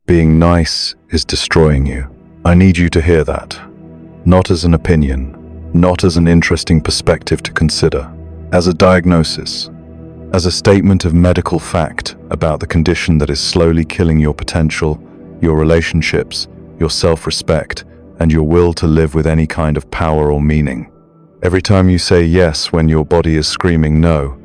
Being nice is destroying you. I need you to hear that. Not as an opinion, not as an interesting perspective to consider, as a diagnosis, as a statement of medical fact about the condition that is slowly killing your potential, your relationships, your self-respect, and your will to live with any kind of power or meaning. Every time you say yes when your body is screaming no,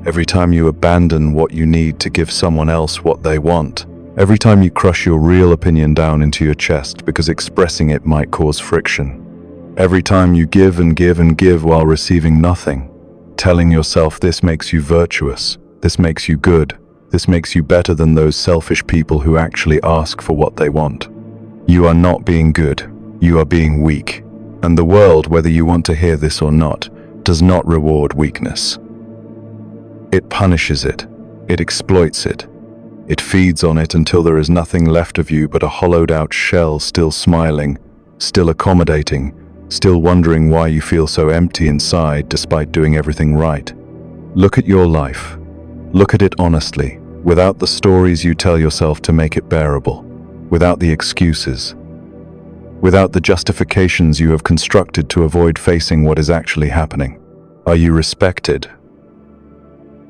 every time you abandon what you need to give someone else what they want, every time you crush your real opinion down into your chest because expressing it might cause friction, every time you give and give and give while receiving nothing, telling yourself this makes you virtuous, this makes you good, this makes you better than those selfish people who actually ask for what they want. You are not being good, you are being weak. And the world, whether you want to hear this or not, does not reward weakness. It punishes it, it exploits it, it feeds on it until there is nothing left of you but a hollowed out shell, still smiling, still accommodating, still wondering why you feel so empty inside despite doing everything right. Look at your life. Look at it honestly, without the stories you tell yourself to make it bearable, without the excuses, without the justifications you have constructed to avoid facing what is actually happening. Are you respected?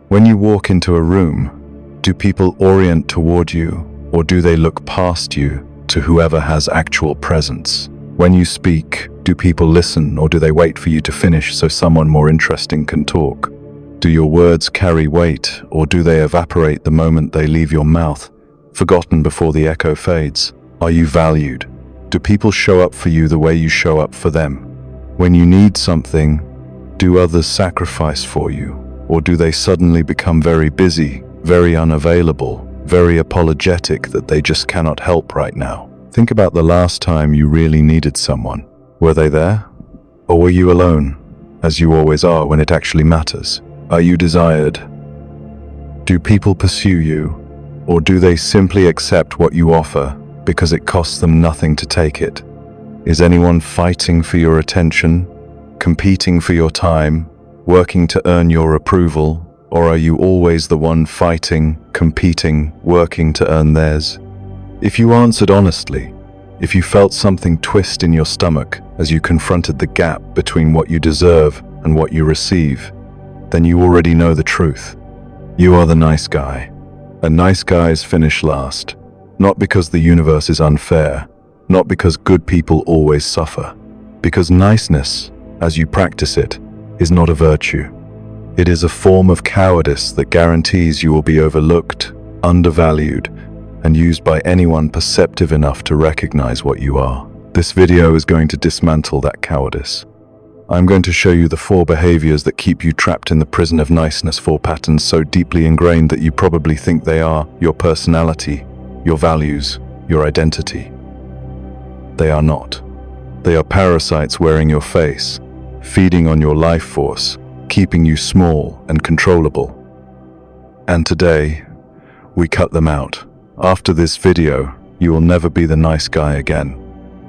When you walk into a room, do people orient toward you, or do they look past you to whoever has actual presence? When you speak, do people listen, or do they wait for you to finish so someone more interesting can talk? Do your words carry weight, or do they evaporate the moment they leave your mouth, forgotten before the echo fades? Are you valued? Do people show up for you the way you show up for them? When you need something, do others sacrifice for you? Or do they suddenly become very busy, very unavailable, very apologetic that they just cannot help right now? Think about the last time you really needed someone. Were they there? Or were you alone, as you always are when it actually matters? Are you desired? Do people pursue you? Or do they simply accept what you offer because it costs them nothing to take it? Is anyone fighting for your attention, competing for your time, working to earn your approval, or are you always the one fighting, competing, working to earn theirs? If you answered honestly, if you felt something twist in your stomach as you confronted the gap between what you deserve and what you receive, then you already know the truth. You are the nice guy. And nice guys finish last. Not because the universe is unfair, not because good people always suffer, because niceness, as you practice it, is not a virtue. It is a form of cowardice that guarantees you will be overlooked, undervalued, and used by anyone perceptive enough to recognize what you are. This video is going to dismantle that cowardice. I'm going to show you the 4 behaviors that keep you trapped in the prison of niceness, 4 patterns so deeply ingrained that you probably think they are your personality, your values, your identity. They are not. They are parasites wearing your face, feeding on your life force, keeping you small and controllable. And today, we cut them out. After this video, you will never be the nice guy again.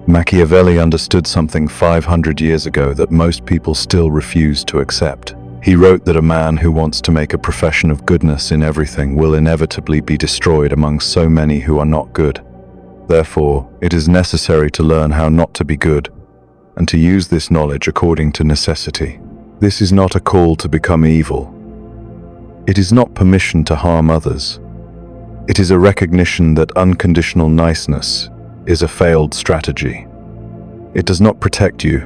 Machiavelli understood something 500 years ago that most people still refuse to accept. He wrote that a man who wants to make a profession of goodness in everything will inevitably be destroyed among so many who are not good. Therefore, it is necessary to learn how not to be good, and to use this knowledge according to necessity. This is not a call to become evil. It is not permission to harm others. It is a recognition that unconditional niceness is a failed strategy. It does not protect you.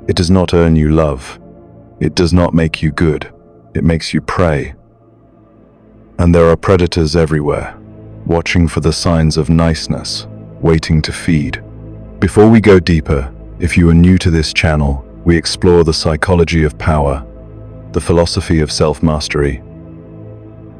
It does not earn you love. It does not make you good. It makes you prey. And there are predators everywhere, watching for the signs of niceness, waiting to feed. Before we go deeper, if you are new to this channel, we explore the psychology of power, the philosophy of self-mastery,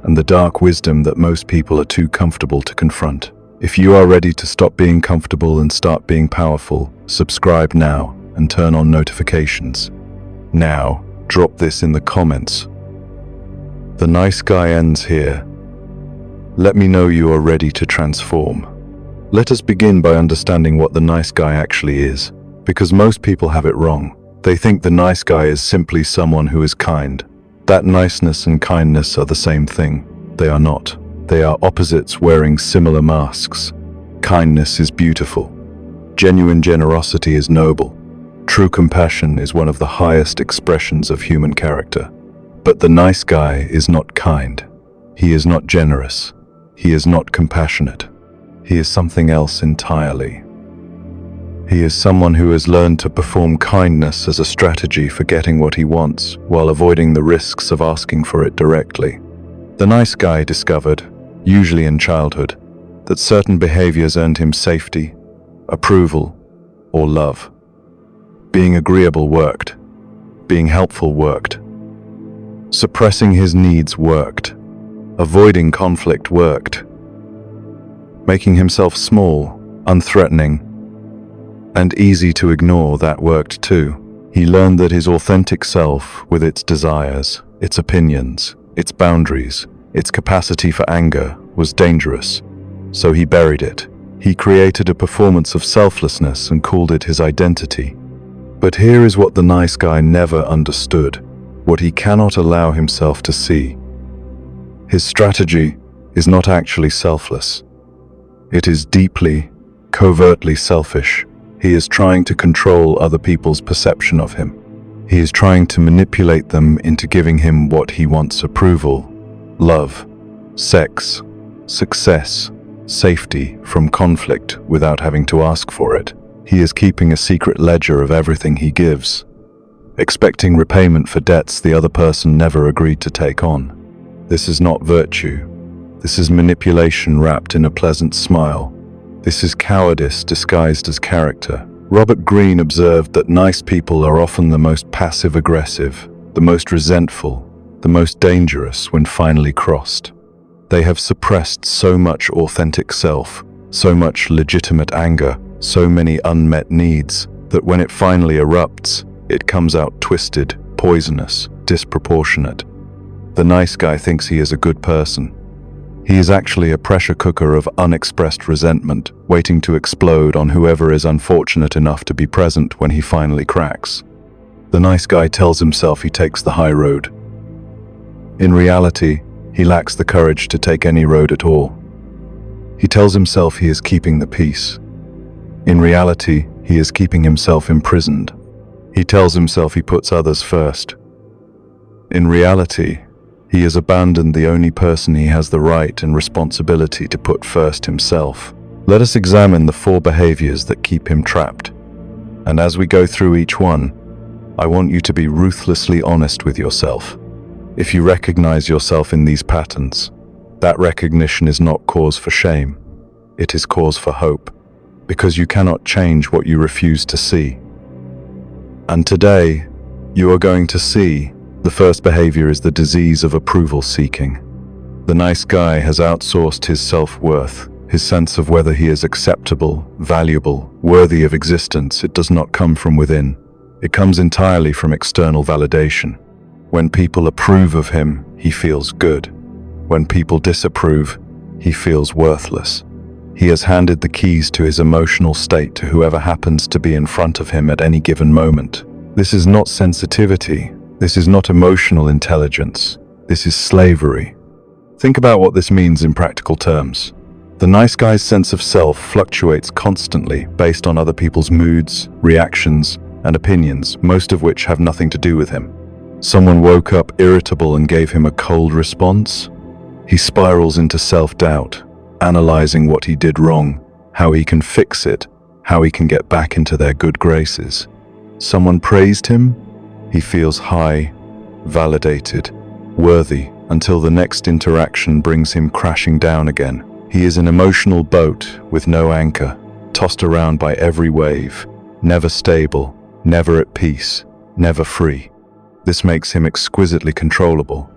and the dark wisdom that most people are too comfortable to confront. If you are ready to stop being comfortable and start being powerful, subscribe now and turn on notifications. Now, drop this in the comments. The nice guy ends here. Let me know you are ready to transform. Let us begin by understanding what the nice guy actually is, because most people have it wrong. They think the nice guy is simply someone who is kind. That niceness and kindness are the same thing. They are not. They are opposites wearing similar masks. Kindness is beautiful. Genuine generosity is noble. True compassion is one of the highest expressions of human character. But the nice guy is not kind. He is not generous. He is not compassionate. He is something else entirely. He is someone who has learned to perform kindness as a strategy for getting what he wants, while avoiding the risks of asking for it directly. The nice guy discovered, usually in childhood, that certain behaviors earned him safety, approval, or love. Being agreeable worked. Being helpful worked. Suppressing his needs worked. Avoiding conflict worked. Making himself small, unthreatening, and easy to ignore, that worked too. He learned that his authentic self, with its desires, its opinions, its boundaries, its capacity for anger, was dangerous. So he buried it. He created a performance of selflessness and called it his identity. But here is what the nice guy never understood, what he cannot allow himself to see. His strategy is not actually selfless. It is deeply, covertly selfish. He is trying to control other people's perception of him. He is trying to manipulate them into giving him what he wants: approval, love, sex, success, safety from conflict without having to ask for it. He is keeping a secret ledger of everything he gives, expecting repayment for debts the other person never agreed to take on. This is not virtue. This is manipulation wrapped in a pleasant smile. This is cowardice disguised as character. Robert Greene observed that nice people are often the most passive-aggressive, the most resentful, the most dangerous when finally crossed. They have suppressed so much authentic self, so much legitimate anger, so many unmet needs, that when it finally erupts, it comes out twisted, poisonous, disproportionate. The nice guy thinks he is a good person. He is actually a pressure cooker of unexpressed resentment, waiting to explode on whoever is unfortunate enough to be present when he finally cracks. The nice guy tells himself he takes the high road. In reality, he lacks the courage to take any road at all. He tells himself he is keeping the peace. In reality, he is keeping himself imprisoned. He tells himself he puts others first. In reality, he has abandoned the only person he has the right and responsibility to put first: himself. Let us examine the 4 behaviors that keep him trapped. And as we go through each one, I want you to be ruthlessly honest with yourself. If you recognize yourself in these patterns, that recognition is not cause for shame. It is cause for hope, because you cannot change what you refuse to see. And today, you are going to see. The first behavior is the disease of approval seeking. The nice guy has outsourced his self-worth, his sense of whether he is acceptable, valuable, worthy of existence. It does not come from within. It comes entirely from external validation. When people approve of him, he feels good. When people disapprove, he feels worthless. He has handed the keys to his emotional state to whoever happens to be in front of him at any given moment. This is not sensitivity. This is not emotional intelligence. This is slavery. Think about what this means in practical terms. The nice guy's sense of self fluctuates constantly based on other people's moods, reactions, and opinions, most of which have nothing to do with him. Someone woke up irritable and gave him a cold response. He spirals into self-doubt, analyzing what he did wrong, how he can fix it, how he can get back into their good graces. Someone praised him. He feels high, validated, worthy, until the next interaction brings him crashing down again. He is an emotional boat with no anchor, tossed around by every wave, never stable, never at peace, never free. This makes him exquisitely controllable.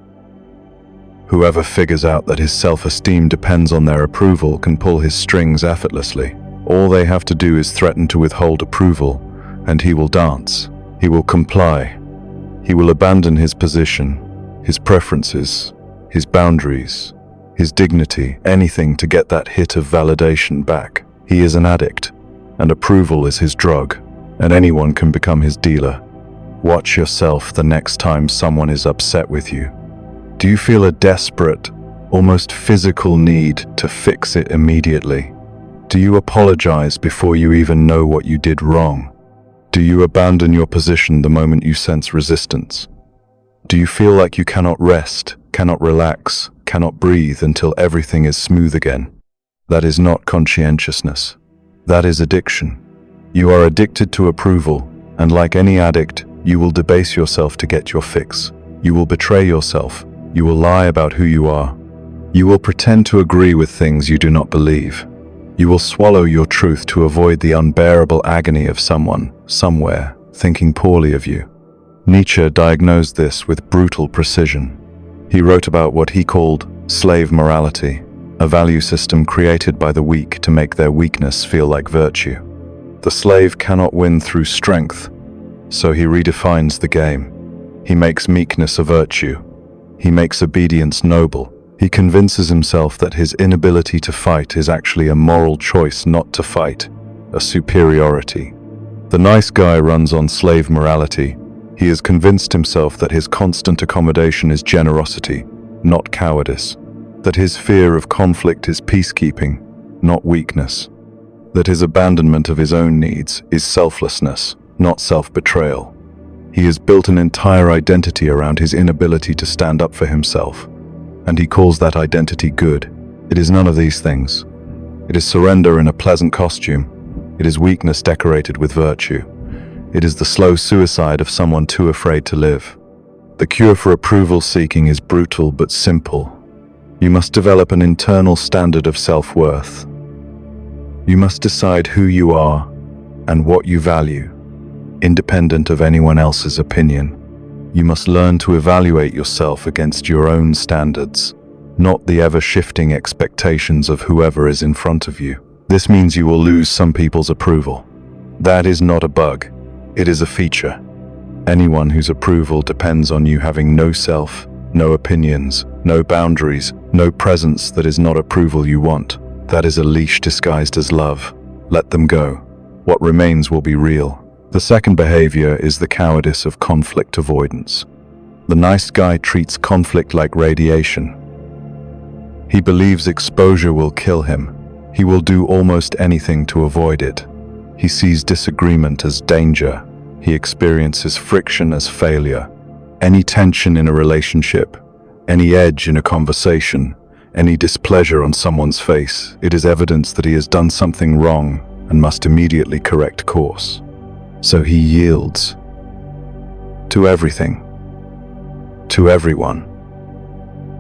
Whoever figures out that his self-esteem depends on their approval can pull his strings effortlessly. All they have to do is threaten to withhold approval, and he will dance. He will comply. He will abandon his position, his preferences, his boundaries, his dignity, anything to get that hit of validation back. He is an addict, and approval is his drug, and anyone can become his dealer. Watch yourself the next time someone is upset with you. Do you feel a desperate, almost physical need to fix it immediately? Do you apologize before you even know what you did wrong? Do you abandon your position the moment you sense resistance? Do you feel like you cannot rest, cannot relax, cannot breathe until everything is smooth again? That is not conscientiousness. That is addiction. You are addicted to approval, and like any addict, you will debase yourself to get your fix. You will betray yourself. You will lie about who you are. You will pretend to agree with things you do not believe. You will swallow your truth to avoid the unbearable agony of someone, somewhere, thinking poorly of you. Nietzsche diagnosed this with brutal precision. He wrote about what he called slave morality, a value system created by the weak to make their weakness feel like virtue. The slave cannot win through strength, so he redefines the game. He makes meekness a virtue. He makes obedience noble. He convinces himself that his inability to fight is actually a moral choice not to fight, a superiority. The nice guy runs on slave morality. He has convinced himself that his constant accommodation is generosity, not cowardice. That his fear of conflict is peacekeeping, not weakness. That his abandonment of his own needs is selflessness, not self-betrayal. He has built an entire identity around his inability to stand up for himself, and he calls that identity good. It is none of these things. It is surrender in a pleasant costume. It is weakness decorated with virtue. It is the slow suicide of someone too afraid to live. The cure for approval seeking is brutal but simple. You must develop an internal standard of self-worth. You must decide who you are and what you value, independent of anyone else's opinion. You must learn to evaluate yourself against your own standards, not the ever-shifting expectations of whoever is in front of you. This means you will lose some people's approval. That is not a bug. It is a feature. Anyone whose approval depends on you having no self, no opinions, no boundaries, no presence that is not approval you want, that is a leash disguised as love. Let them go. What remains will be real. The second behavior is the cowardice of conflict avoidance. The nice guy treats conflict like radiation. He believes exposure will kill him. He will do almost anything to avoid it. He sees disagreement as danger. He experiences friction as failure. Any tension in a relationship, any edge in a conversation, any displeasure on someone's face, it is evidence that he has done something wrong and must immediately correct course. So he yields to everything, to everyone,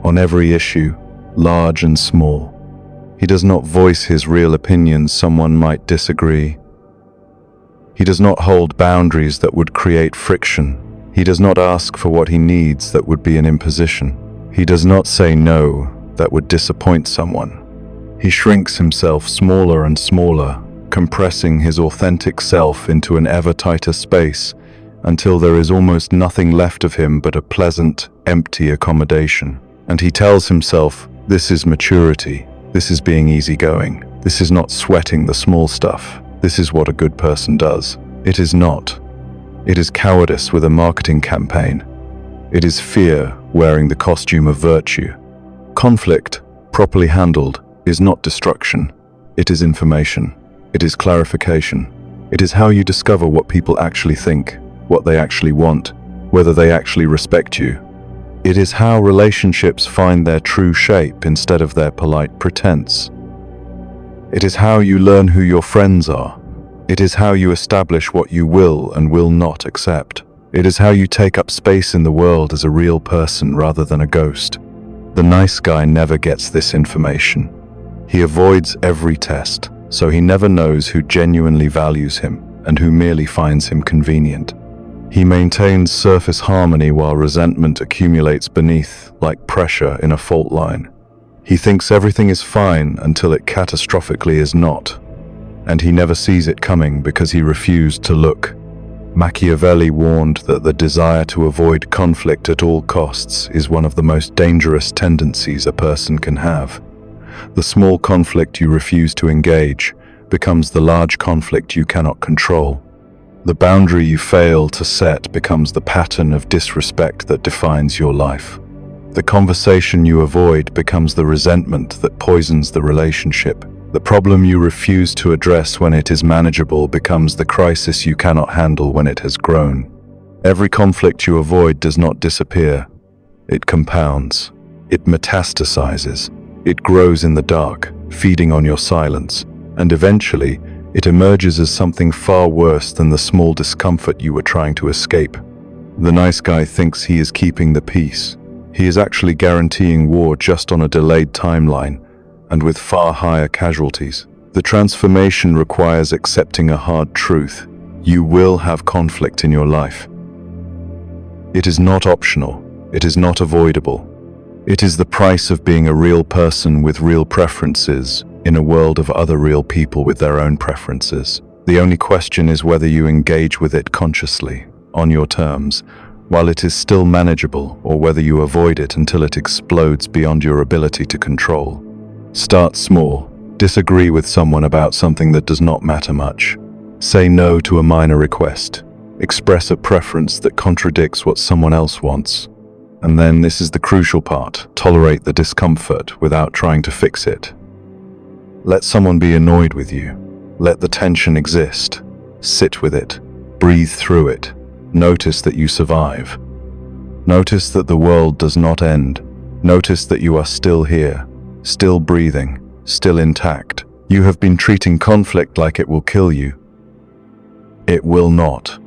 on every issue, large and small. He does not voice his real opinions. Someone might disagree. He does not hold boundaries that would create friction. He does not ask for what he needs that would be an imposition. He does not say no that would disappoint someone. He shrinks himself smaller and smaller, compressing his authentic self into an ever tighter space until there is almost nothing left of him but a pleasant, empty accommodation. And he tells himself, this is maturity, this is being easygoing, this is not sweating the small stuff, this is what a good person does. It is not. It is cowardice with a marketing campaign. It is fear wearing the costume of virtue. Conflict, properly handled, is not destruction. It is information. It is clarification. It is how you discover what people actually think, what they actually want, whether they actually respect you. It is how relationships find their true shape instead of their polite pretense. It is how you learn who your friends are. It is how you establish what you will and will not accept. It is how you take up space in the world as a real person rather than a ghost. The nice guy never gets this information. He avoids every test, so he never knows who genuinely values him and who merely finds him convenient. He maintains surface harmony while resentment accumulates beneath, like pressure in a fault line. He thinks everything is fine until it catastrophically is not, and he never sees it coming because he refused to look. Machiavelli warned that the desire to avoid conflict at all costs is one of the most dangerous tendencies a person can have. The small conflict you refuse to engage becomes the large conflict you cannot control. The boundary you fail to set becomes the pattern of disrespect that defines your life. The conversation you avoid becomes the resentment that poisons the relationship. The problem you refuse to address when it is manageable becomes the crisis you cannot handle when it has grown. Every conflict you avoid does not disappear. It compounds. It metastasizes. It grows in the dark, feeding on your silence, and eventually, it emerges as something far worse than the small discomfort you were trying to escape. The nice guy thinks he is keeping the peace. He is actually guaranteeing war just on a delayed timeline, and with far higher casualties. The transformation requires accepting a hard truth. You will have conflict in your life. It is not optional. It is not avoidable. It is the price of being a real person with real preferences in a world of other real people with their own preferences. The only question is whether you engage with it consciously, on your terms, while it is still manageable, or whether you avoid it until it explodes beyond your ability to control. Start small. Disagree with someone about something that does not matter much. Say no to a minor request. Express a preference that contradicts what someone else wants. And then, this is the crucial part, tolerate the discomfort without trying to fix it. Let someone be annoyed with you. Let the tension exist. Sit with it. Breathe through it. Notice that you survive. Notice that the world does not end. Notice that you are still here, still breathing, still intact. You have been treating conflict like it will kill you. It will not.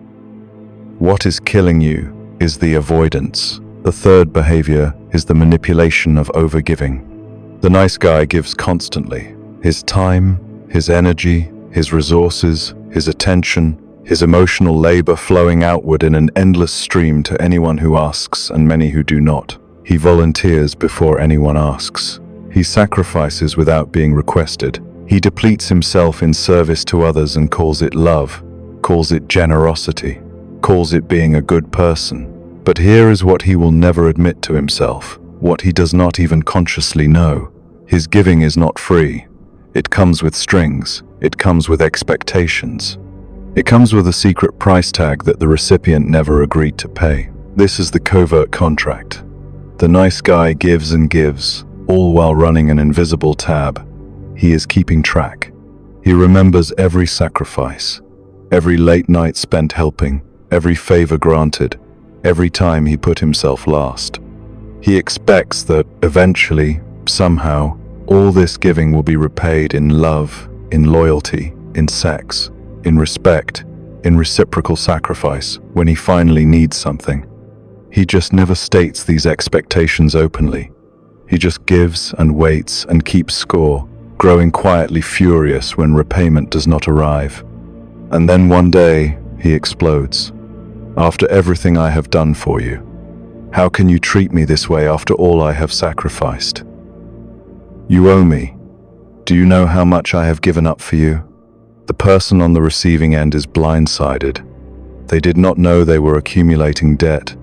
What is killing you is the avoidance. The third behavior is the manipulation of overgiving. The nice guy gives constantly. His time, his energy, his resources, his attention, his emotional labor flowing outward in an endless stream to anyone who asks and many who do not. He volunteers before anyone asks. He sacrifices without being requested. He depletes himself in service to others and calls it love, calls it generosity, calls it being a good person. But here is what he will never admit to himself, what he does not even consciously know. His giving is not free. It comes with strings. It comes with expectations. It comes with a secret price tag that the recipient never agreed to pay. This is the covert contract. The nice guy gives and gives, all while running an invisible tab. He is keeping track. He remembers every sacrifice, every late night spent helping, every favor granted, every time he put himself last. He expects that eventually, somehow, all this giving will be repaid in love, in loyalty, in sex, in respect, in reciprocal sacrifice when he finally needs something. He just never states these expectations openly. He just gives and waits and keeps score, growing quietly furious when repayment does not arrive. And then one day, he explodes. After everything I have done for you, how can you treat me this way after all I have sacrificed? You owe me. Do you know how much I have given up for you? The person on the receiving end is blindsided. They did not know they were accumulating debt.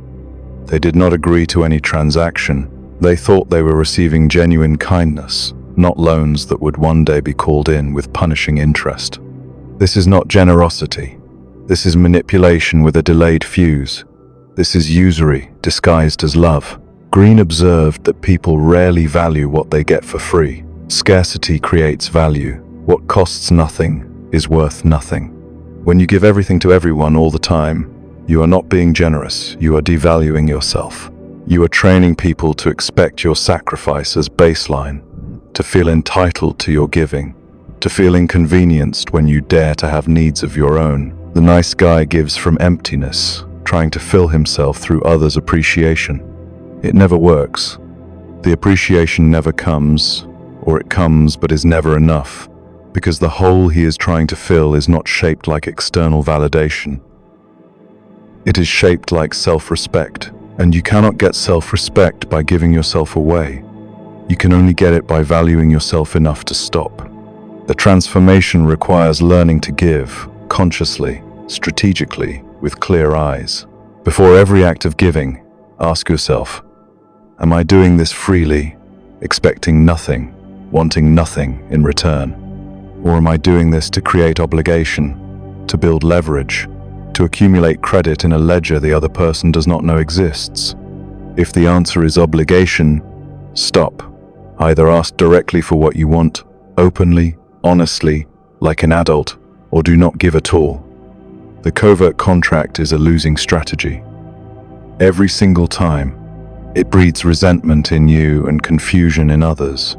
They did not agree to any transaction. They thought they were receiving genuine kindness, not loans that would one day be called in with punishing interest. This is not generosity. This is manipulation with a delayed fuse. This is usury disguised as love. Green observed that people rarely value what they get for free. Scarcity creates value. What costs nothing is worth nothing. When you give everything to everyone all the time, you are not being generous. You are devaluing yourself. You are training people to expect your sacrifice as baseline, to feel entitled to your giving, to feel inconvenienced when you dare to have needs of your own. The nice guy gives from emptiness, trying to fill himself through others' appreciation. It never works. The appreciation never comes, or it comes but is never enough, because the hole he is trying to fill is not shaped like external validation. It is shaped like self-respect, and you cannot get self-respect by giving yourself away. You can only get it by valuing yourself enough to stop. The transformation requires learning to give, consciously, strategically, with clear eyes. Before every act of giving, ask yourself, am I doing this freely, expecting nothing, wanting nothing in return? Or am I doing this to create obligation, to build leverage, to accumulate credit in a ledger the other person does not know exists? If the answer is obligation, stop. Either ask directly for what you want, openly, honestly, like an adult, or do not give at all. The covert contract is a losing strategy. Every single time, it breeds resentment in you and confusion in others.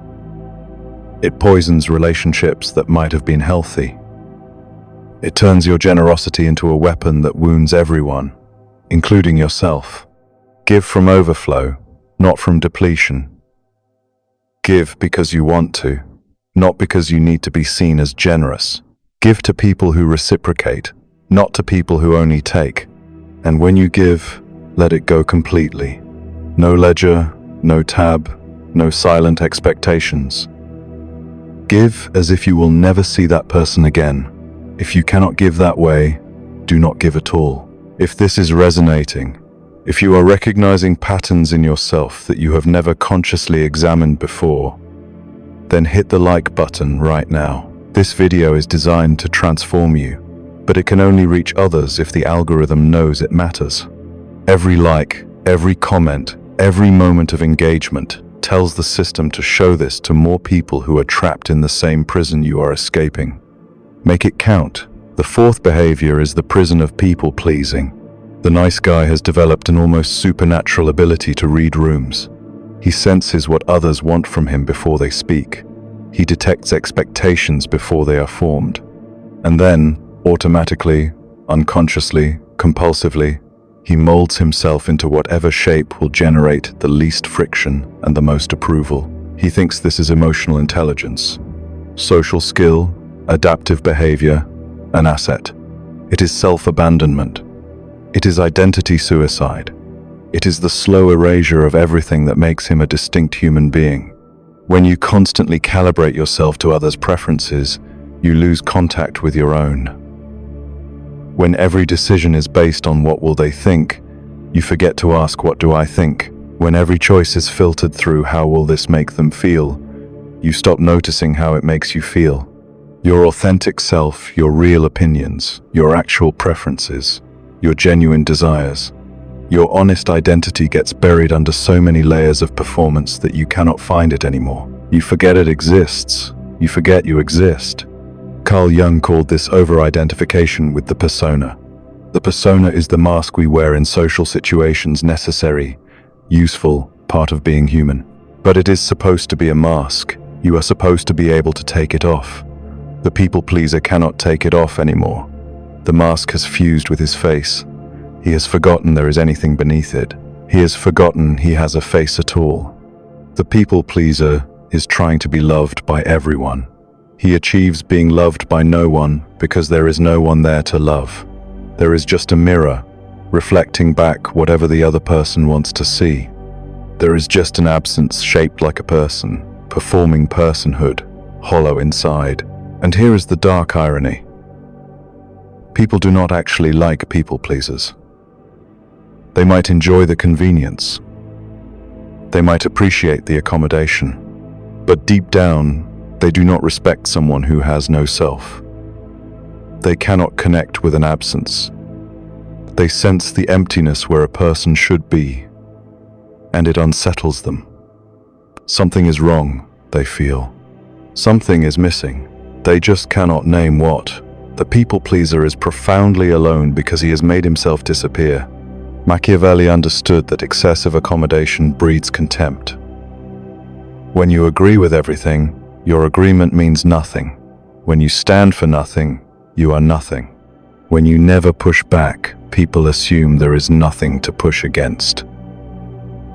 It poisons relationships that might have been healthy. It turns your generosity into a weapon that wounds everyone, including yourself. Give from overflow, not from depletion. Give because you want to, not because you need to be seen as generous. Give to people who reciprocate, not to people who only take. And when you give, let it go completely. No ledger, no tab, no silent expectations. Give as if you will never see that person again. If you cannot give that way, do not give at all. If this is resonating, if you are recognizing patterns in yourself that you have never consciously examined before, then hit the like button right now. This video is designed to transform you, but it can only reach others if the algorithm knows it matters. Every like, every comment, every moment of engagement tells the system to show this to more people who are trapped in the same prison you are escaping. Make it count. The fourth behavior is the prison of people-pleasing. The nice guy has developed an almost supernatural ability to read rooms. He senses what others want from him before they speak. He detects expectations before they are formed. And then, automatically, unconsciously, compulsively, he molds himself into whatever shape will generate the least friction and the most approval. He thinks this is emotional intelligence, social skill, adaptive behavior, an asset. It is self-abandonment. It is identity suicide. It is the slow erasure of everything that makes him a distinct human being. When you constantly calibrate yourself to others' preferences, you lose contact with your own. When every decision is based on what will they think, you forget to ask what do I think. When every choice is filtered through how will this make them feel, you stop noticing how it makes you feel. Your authentic self, your real opinions, your actual preferences, your genuine desires. Your honest identity gets buried under so many layers of performance that you cannot find it anymore. You forget it exists. You forget you exist. Carl Jung called this over-identification with the persona. The persona is the mask we wear in social situations, necessary, useful, part of being human. But it is supposed to be a mask. You are supposed to be able to take it off. The people pleaser cannot take it off anymore. The mask has fused with his face. He has forgotten there is anything beneath it. He has forgotten he has a face at all. The people pleaser is trying to be loved by everyone. He achieves being loved by no one because there is no one there to love. There is just a mirror, reflecting back whatever the other person wants to see. There is just an absence shaped like a person, performing personhood, hollow inside. And here is the dark irony. People do not actually like people pleasers. They might enjoy the convenience. They might appreciate the accommodation. But deep down, they do not respect someone who has no self. They cannot connect with an absence. They sense the emptiness where a person should be, and it unsettles them. Something is wrong, they feel. Something is missing. They just cannot name what. The people pleaser is profoundly alone because he has made himself disappear. Machiavelli understood that excessive accommodation breeds contempt. When you agree with everything, your agreement means nothing. When you stand for nothing, you are nothing. When you never push back, people assume there is nothing to push against.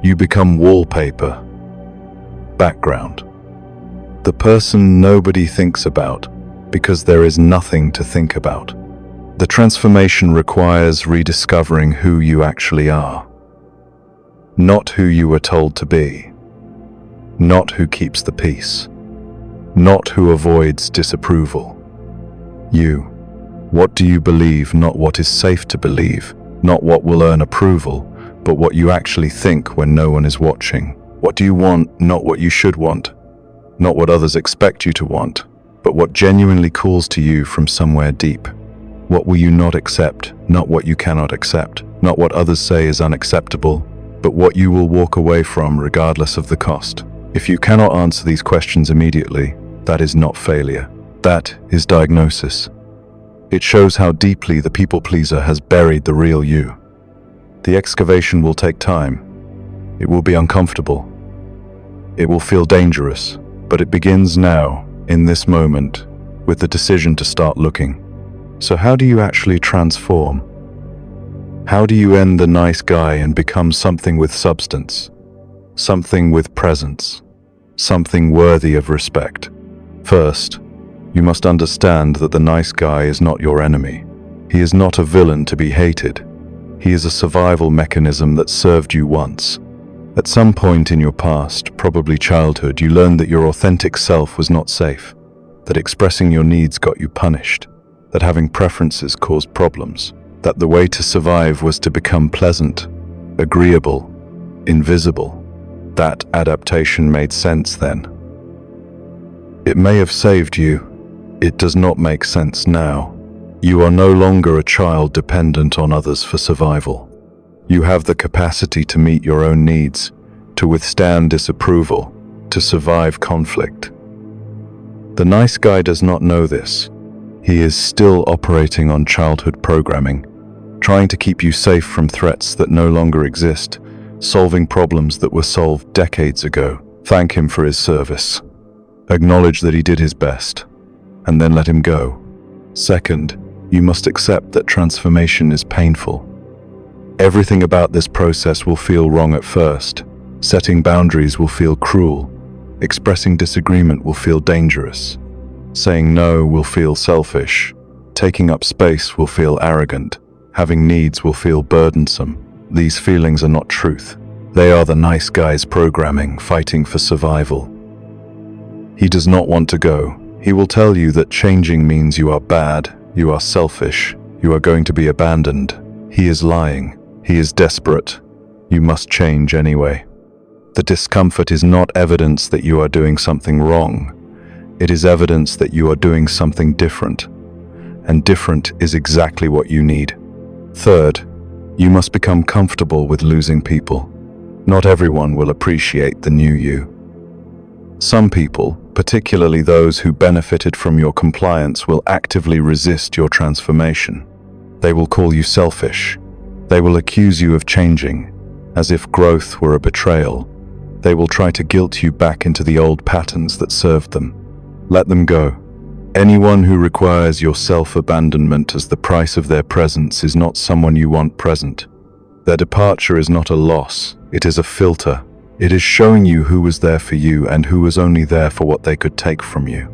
You become wallpaper, background. The person nobody thinks about because there is nothing to think about. The transformation requires rediscovering who you actually are. Not who you were told to be. Not who keeps the peace. Not who avoids disapproval. You. What do you believe, not what is safe to believe, not what will earn approval, but what you actually think when no one is watching. What do you want, not what you should want, not what others expect you to want, but what genuinely calls to you from somewhere deep. What will you not accept, not what you cannot accept, not what others say is unacceptable, but what you will walk away from regardless of the cost. If you cannot answer these questions immediately, that is not failure. That is diagnosis. It shows how deeply the people pleaser has buried the real you. The excavation will take time. It will be uncomfortable. It will feel dangerous, but it begins now, in this moment, with the decision to start looking. So how do you actually transform? How do you end the nice guy and become something with substance? Something with presence? Something worthy of respect? First, you must understand that the nice guy is not your enemy. He is not a villain to be hated. He is a survival mechanism that served you once. At some point in your past, probably childhood, you learned that your authentic self was not safe, that expressing your needs got you punished, that having preferences caused problems, that the way to survive was to become pleasant, agreeable, invisible. That adaptation made sense then. It may have saved you. It does not make sense now. You are no longer a child dependent on others for survival. You have the capacity to meet your own needs, to withstand disapproval, to survive conflict. The nice guy does not know this. He is still operating on childhood programming, trying to keep you safe from threats that no longer exist, solving problems that were solved decades ago. Thank him for his service. Acknowledge that he did his best, and then let him go. Second, you must accept that transformation is painful. Everything about this process will feel wrong at first. Setting boundaries will feel cruel. Expressing disagreement will feel dangerous. Saying no will feel selfish. Taking up space will feel arrogant. Having needs will feel burdensome. These feelings are not truth. They are the nice guy's programming, fighting for survival. He does not want to go. He will tell you that changing means you are bad, you are selfish, you are going to be abandoned. He is lying. He is desperate. You must change anyway. The discomfort is not evidence that you are doing something wrong. It is evidence that you are doing something different. And different is exactly what you need. Third, you must become comfortable with losing people. Not everyone will appreciate the new you. Some people, particularly those who benefited from your compliance, will actively resist your transformation. They will call you selfish. They will accuse you of changing, as if growth were a betrayal. They will try to guilt you back into the old patterns that served them. Let them go. Anyone who requires your self-abandonment as the price of their presence is not someone you want present. Their departure is not a loss, it is a filter. It is showing you who was there for you and who was only there for what they could take from you.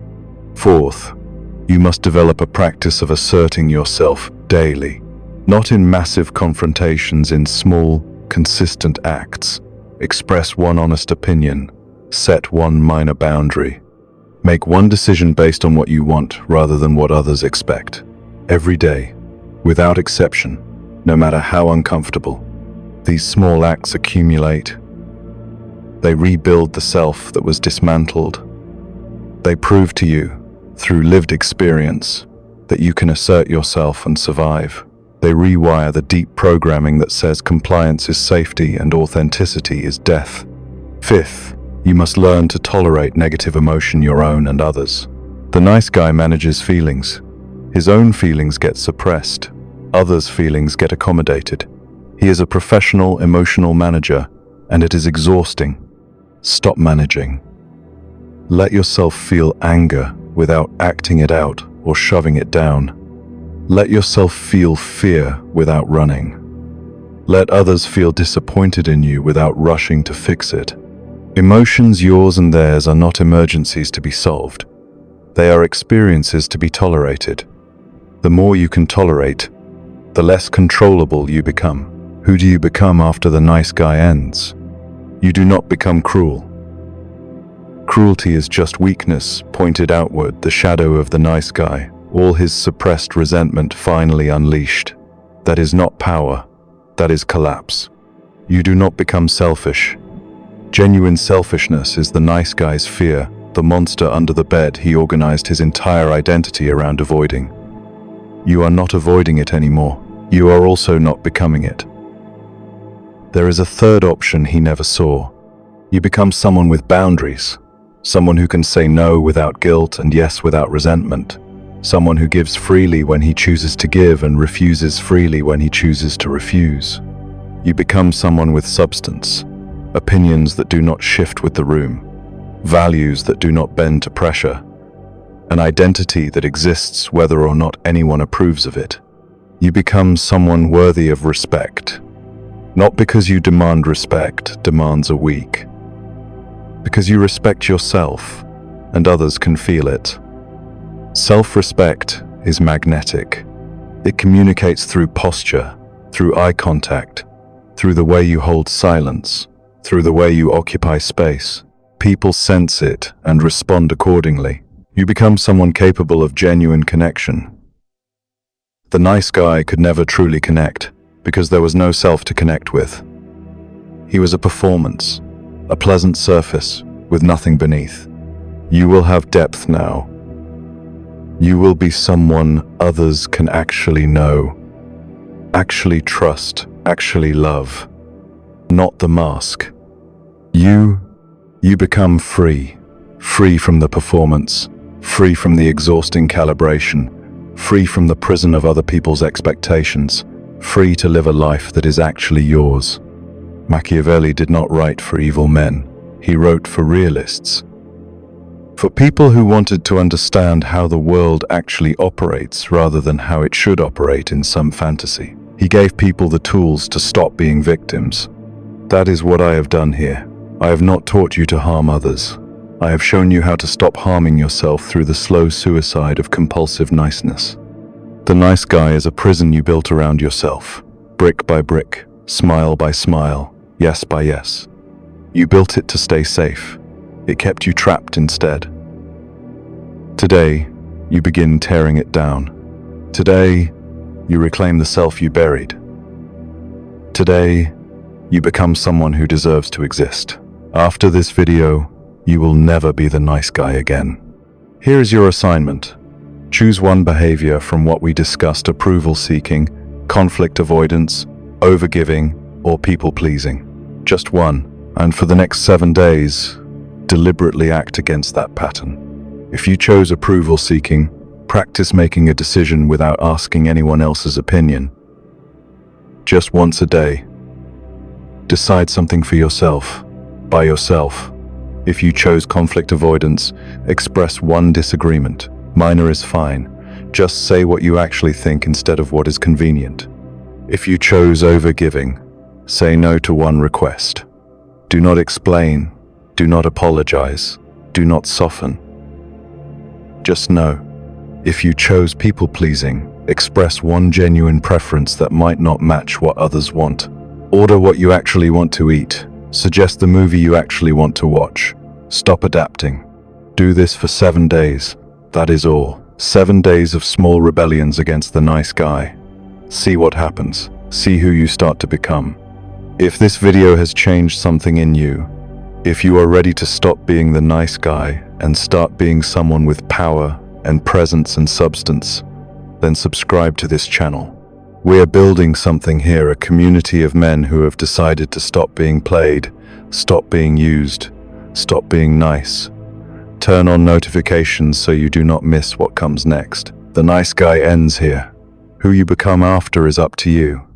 Fourth, you must develop a practice of asserting yourself daily. Not in massive confrontations, in small, consistent acts. Express one honest opinion. Set one minor boundary. Make one decision based on what you want rather than what others expect. Every day, without exception, no matter how uncomfortable. These small acts accumulate. They rebuild the self that was dismantled. They prove to you, through lived experience, that you can assert yourself and survive. They rewire the deep programming that says compliance is safety and authenticity is death. Fifth, you must learn to tolerate negative emotion, your own and others. The nice guy manages feelings. His own feelings get suppressed. Others' feelings get accommodated. He is a professional emotional manager, and it is exhausting. Stop managing. Let yourself feel anger without acting it out or shoving it down. Let yourself feel fear without running. Let others feel disappointed in you without rushing to fix it. Emotions, yours and theirs, are not emergencies to be solved. They are experiences to be tolerated. The more you can tolerate, the less controllable you become. Who do you become after the nice guy ends? You do not become cruel. Cruelty is just weakness, pointed outward, the shadow of the nice guy, all his suppressed resentment finally unleashed. That is not power, that is collapse. You do not become selfish. Genuine selfishness is the nice guy's fear, the monster under the bed he organized his entire identity around avoiding. You are not avoiding it anymore. You are also not becoming it. There is a third option he never saw. You become someone with boundaries, someone who can say no without guilt and yes without resentment, someone who gives freely when he chooses to give and refuses freely when he chooses to refuse. You become someone with substance, opinions that do not shift with the room, values that do not bend to pressure, an identity that exists whether or not anyone approves of it. You become someone worthy of respect, not because you demand respect, demands are weak, because you respect yourself and others can feel it. Self-respect is magnetic. It communicates through posture, through eye contact, through the way you hold silence, through the way you occupy space. People sense it and respond accordingly. You become someone capable of genuine connection. The nice guy could never truly connect because there was no self to connect with. He was a performance, a pleasant surface with nothing beneath. You will have depth now. You will be someone others can actually know, actually trust, actually love, not the mask. You become free, free from the performance, free from the exhausting calibration, free from the prison of other people's expectations, free to live a life that is actually yours. Machiavelli did not write for evil men. He wrote for realists. For people who wanted to understand how the world actually operates rather than how it should operate in some fantasy. He gave people the tools to stop being victims. That is what I have done here. I have not taught you to harm others. I have shown you how to stop harming yourself through the slow suicide of compulsive niceness. The nice guy is a prison you built around yourself, brick by brick, smile by smile, yes by yes. You built it to stay safe. It kept you trapped instead. Today, you begin tearing it down. Today, you reclaim the self you buried. Today, you become someone who deserves to exist. After this video, you will never be the nice guy again. Here is your assignment. Choose one behavior from what we discussed: approval seeking, conflict avoidance, overgiving, or people pleasing. Just one, and for the next 7 days, deliberately act against that pattern. If you chose approval seeking, practice making a decision without asking anyone else's opinion. Just once a day. Decide something for yourself, by yourself. If you chose conflict avoidance, express one disagreement. Minor is fine. Just say what you actually think instead of what is convenient. If you chose overgiving, say no to one request. Do not explain. Do not apologize. Do not soften. Just know. If you chose people-pleasing, express one genuine preference that might not match what others want. Order what you actually want to eat. Suggest the movie you actually want to watch. Stop adapting. Do this for 7 days. That is all. 7 days of small rebellions against the nice guy. See what happens. See who you start to become. If this video has changed something in you, if you are ready to stop being the nice guy and start being someone with power and presence and substance, then subscribe to this channel. We are building something here, a community of men who have decided to stop being played, stop being used, stop being nice. Turn on notifications so you do not miss what comes next. The nice guy ends here. Who you become after is up to you.